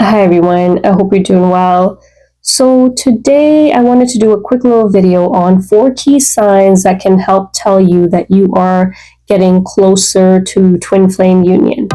Hi everyone, I hope you're doing well. So today I wanted to do a quick little video on 4 key signs that can help tell you that you are getting closer to twin flame union.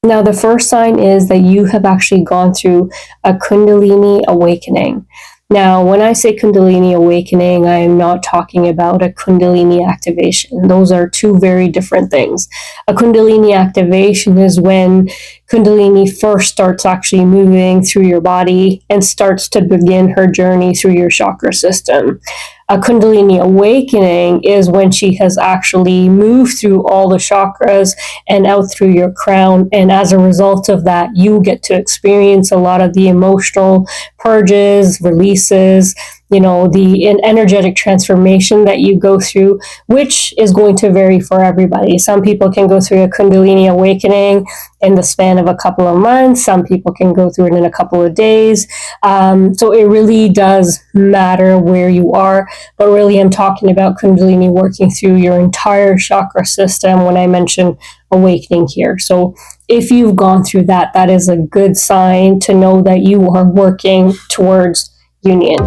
Now the first sign is that you have actually gone through a Kundalini awakening. Now, when I say Kundalini awakening, I am not talking about a Kundalini activation. Those are two very different things. A Kundalini activation is when Kundalini first starts actually moving through your body and starts to begin her journey through your chakra system. A Kundalini awakening is when she has actually moved through all the chakras and out through your crown. And as a result of that, you get to experience a lot of the emotional purges, releases, the energetic transformation that you go through, which is going to vary for everybody. Some people can go through a Kundalini awakening in the span of a couple of months. Some people can go through it in a couple of days. So it really does matter where you are. But really, I'm talking about Kundalini working through your entire chakra system when I mention awakening here. So if you've gone through that, that is a good sign to know that you are working towards union.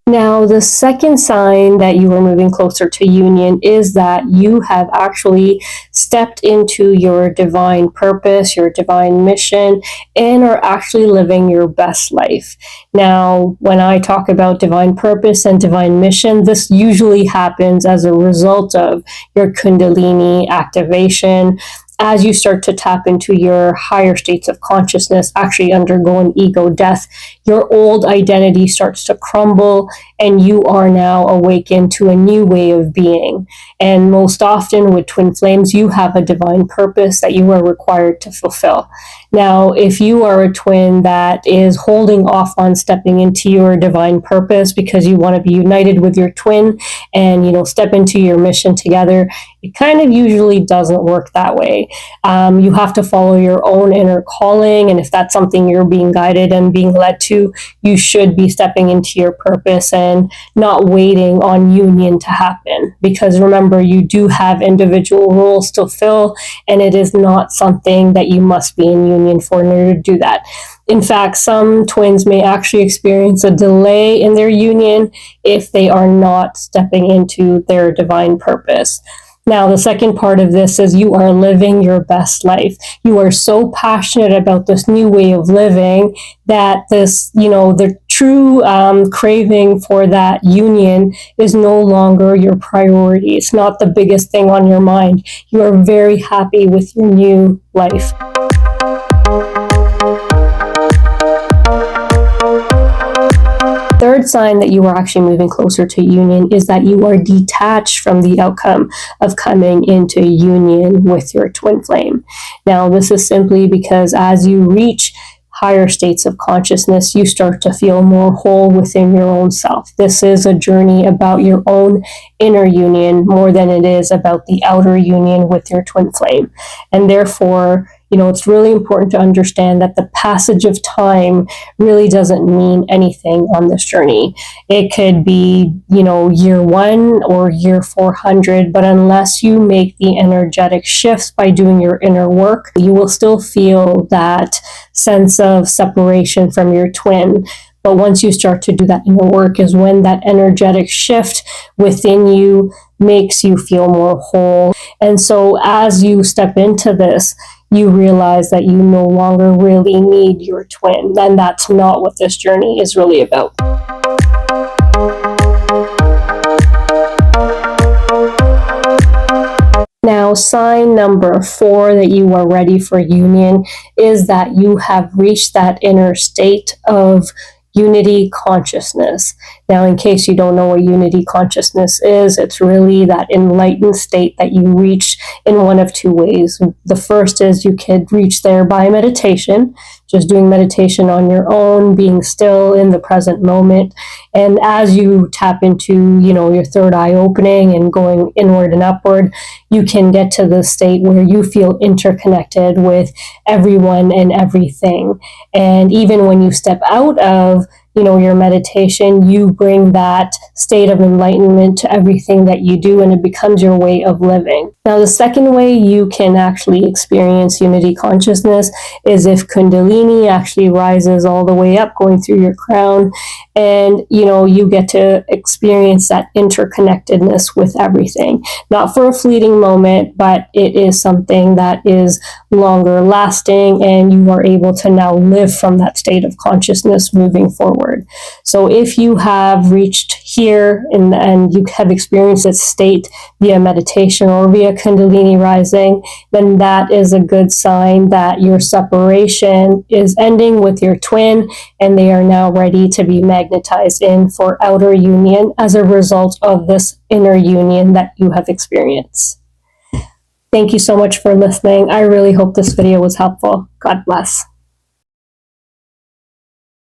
Now, the second sign that you are moving closer to union is that you have actually stepped into your divine purpose, your divine mission, and are actually living your best life. Now, when I talk about divine purpose and divine mission, this usually happens as a result of your Kundalini activation. As you start to tap into your higher states of consciousness, actually undergo an ego death, your old identity starts to crumble and you are now awakened to a new way of being. And most often with twin flames, you have a divine purpose that you are required to fulfill. Now, if you are a twin that is holding off on stepping into your divine purpose because you want to be united with your twin and, step into your mission together, it kind of usually doesn't work that way. You have to follow your own inner calling, and if that's something you're being guided and being led to, you should be stepping into your purpose and not waiting on union to happen. Because remember, you do have individual roles to fill, and it is not something that you must be in union for in order to do that. In fact, some twins may actually experience a delay in their union if they are not stepping into their divine purpose. Now, the second part of this is you are living your best life. You are so passionate about this new way of living that the true craving for that union is no longer your priority. It's not the biggest thing on your mind. You are very happy with your new life. Third sign that you are actually moving closer to union is that you are detached from the outcome of coming into union with your twin flame. Now, this is simply because as you reach higher states of consciousness, you start to feel more whole within your own self. This is a journey about your own inner union more than it is about the outer union with your twin flame. And therefore, it's really important to understand that the passage of time really doesn't mean anything on this journey. It could be, year 1 or year 400, but unless you make the energetic shifts by doing your inner work, you will still feel that sense of separation from your twin. But once you start to do that inner work is when that energetic shift within you makes you feel more whole. And so as you step into this, you realize that you no longer really need your twin. And that's not what this journey is really about. Now, sign number 4 that you are ready for union is that you have reached that inner state of unity consciousness. Now, in case you don't know what unity consciousness is, it's really that enlightened state that you reach in one of 2 ways. The first is you could reach there by meditation, just doing meditation on your own, being still in the present moment. And as you tap into, your third eye opening and going inward and upward, you can get to the state where you feel interconnected with everyone and everything. And even when you step out of your meditation, you bring that state of enlightenment to everything that you do, and it becomes your way of living. Now, the second way you can actually experience unity consciousness is if Kundalini actually rises all the way up, going through your crown, and you get to experience that interconnectedness with everything. Not for a fleeting moment, but it is something that is longer lasting, and you are able to now live from that state of consciousness moving forward. So if you have reached here and you have experienced this state via meditation or via Kundalini rising, then that is a good sign that your separation is ending with your twin, and they are now ready to be magnetized in for outer union as a result of this inner union that you have experienced. Thank you so much for listening. I really hope this video was helpful. God bless.